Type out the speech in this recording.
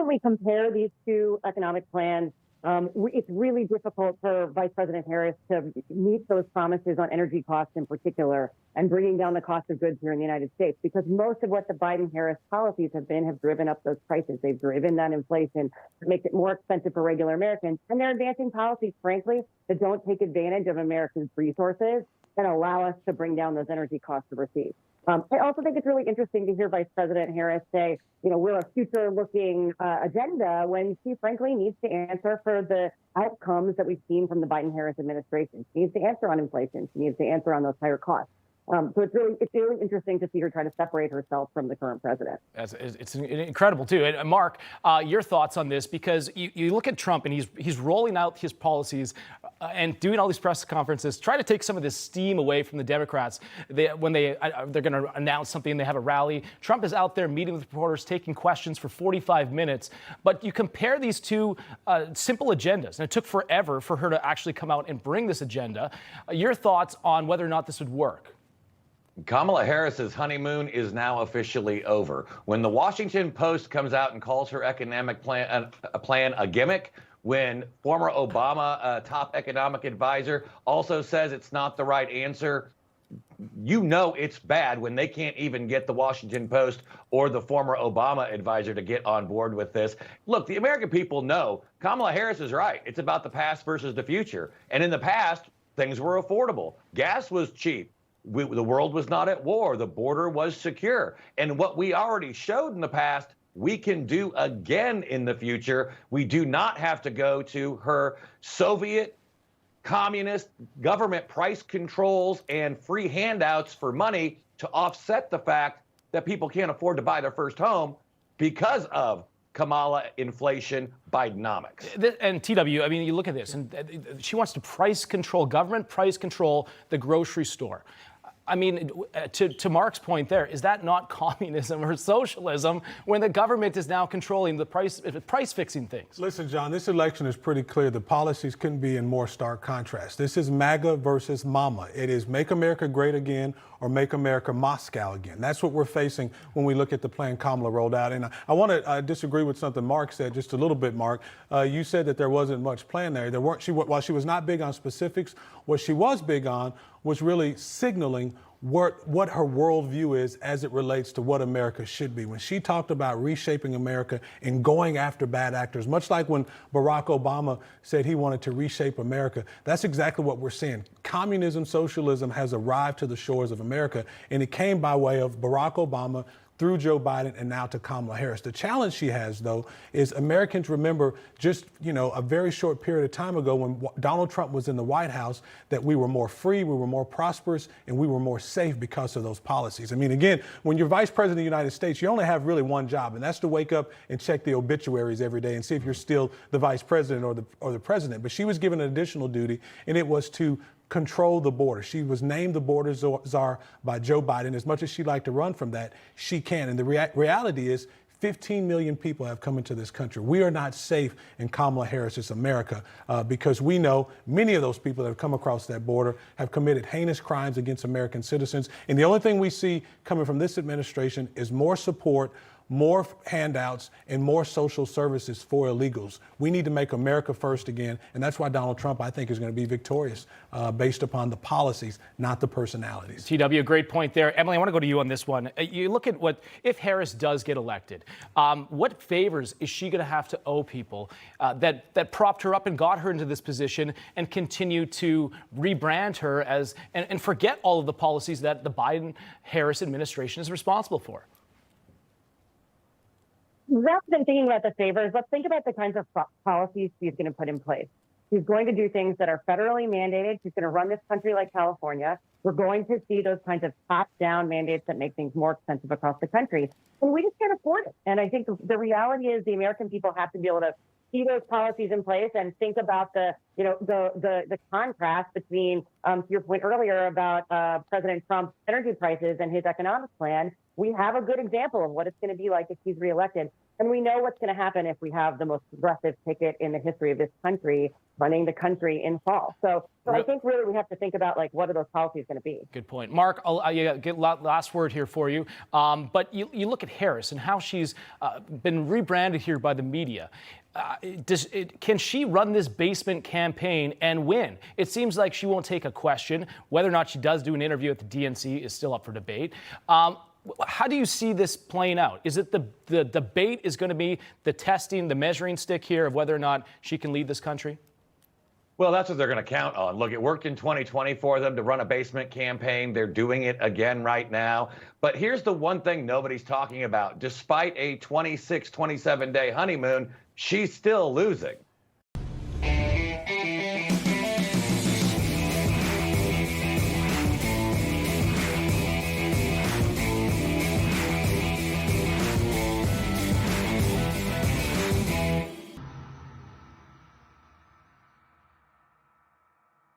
when we compare these two economic plans, it's really difficult for Vice President Harris to meet those promises on energy costs in particular and bringing down the cost of goods here in the United States, because most of what the Biden-Harris policies have driven up those prices. They've driven that inflation to make it more expensive for regular Americans. And they're advancing policies, frankly, that don't take advantage of Americans' resources and allow us to bring down those energy costs overseas. I also think it's really interesting to hear Vice President Harris say, we're a future-looking agenda when she, frankly, needs to answer for the outcomes that we've seen from the Biden-Harris administration. She needs to answer on inflation. She needs to answer on those higher costs. So it's really interesting to see her try to separate herself from the current president. It's incredible, too. And Marc, your thoughts on this, because you look at Trump and he's rolling out his policies and doing all these press conferences, trying to take some of this steam away from the Democrats. When they're going to announce something, they have a rally. Trump is out there meeting with reporters, taking questions for 45 minutes. But you compare these two simple agendas, and it took forever for her to actually come out and bring this agenda. Your thoughts on whether or not this would work? Kamala Harris's honeymoon is now officially over. When the Washington Post comes out and calls her economic plan a gimmick, when former Obama top economic advisor also says it's not the right answer, it's bad when they can't even get the Washington Post or the former Obama advisor to get on board with this. Look, the American people know Kamala Harris is right. It's about the past versus the future. And in the past, things were affordable. Gas was cheap. The world was not at war. The border was secure. And what we already showed in the past, we can do again in the future. We do not have to go to her Soviet, communist government price controls and free handouts for money to offset the fact that people can't afford to buy their first home because of Kamala inflation Bidenomics. And TW, you look at this, and she wants to government price control the grocery store. To Marc's point there, is that not communism or socialism when the government is now controlling the price fixing things? Listen, John, this election is pretty clear. The policies couldn't be in more stark contrast. This is MAGA versus Mama. It is Make America Great Again or Make America Moscow Again. That's what we're facing when we look at the plan Kamala rolled out. And I want to disagree with something Marc said just a little bit, Marc. You said that there wasn't much plan there. While she was not big on specifics, what she was big on was really signaling what her worldview is as it relates to what America should be. When she talked about reshaping America and going after bad actors, much like when Barack Obama said he wanted to reshape America, that's exactly what we're seeing. Communism, socialism has arrived to the shores of America, and it came by way of Barack Obama through Joe Biden and now to Kamala Harris. The challenge she has, though, is Americans remember just, a very short period of time ago when Donald Trump was in the White House that we were more free, we were more prosperous, and we were more safe because of those policies. Again, when you're vice president of the United States, you only have really one job, and that's to wake up and check the obituaries every day and see if you're still the vice president or the president. But she was given an additional duty, and it was to control the border. She was named the border czar by Joe Biden. As much as she'd like to run from that, she can. And the reality is 15 million people have come into this country. We are not safe in Kamala Harris's America because we know many of those people that have come across that border have committed heinous crimes against American citizens. And the only thing we see coming from this administration is more support, more handouts, and more social services for illegals. We need to make America first again, and that's why Donald Trump, I think, is going to be victorious based upon the policies, not the personalities. TW, great point there. Emily, I want to go to you on this one. You look at if Harris does get elected, what favors is she going to have to owe people that propped her up and got her into this position and continue to rebrand her and forget all of the policies that the Biden-Harris administration is responsible for? Rather than thinking about the favors, let's think about the kinds of policies she's going to put in place. She's going to do things that are federally mandated. She's going to run this country like California. We're going to see those kinds of top-down mandates that make things more expensive across the country. And we just can't afford it. And I think the reality is the American people have to be able to see those policies in place and think about the contrast between, to your point earlier about President Trump's energy prices and his economic plan. We have a good example of what it's going to be like if he's reelected. And we know what's going to happen if we have the most progressive ticket in the history of this country running the country in fall. So I think really we have to think about, like, what are those policies going to be? Good point. Marc, I'll get last word here for you. But you look at Harris and how she's been rebranded here by the media. Can she run this basement campaign and win? It seems like she won't take a question. Whether or not she does do an interview at the DNC is still up for debate. How do you see this playing out? Is it the debate is going to be the testing, the measuring stick here of whether or not she can lead this country? Well, that's what they're going to count on. Look, it worked in 2020 for them to run a basement campaign. They're doing it again right now. But here's the one thing nobody's talking about. Despite a 26, 27-day honeymoon, she's still losing.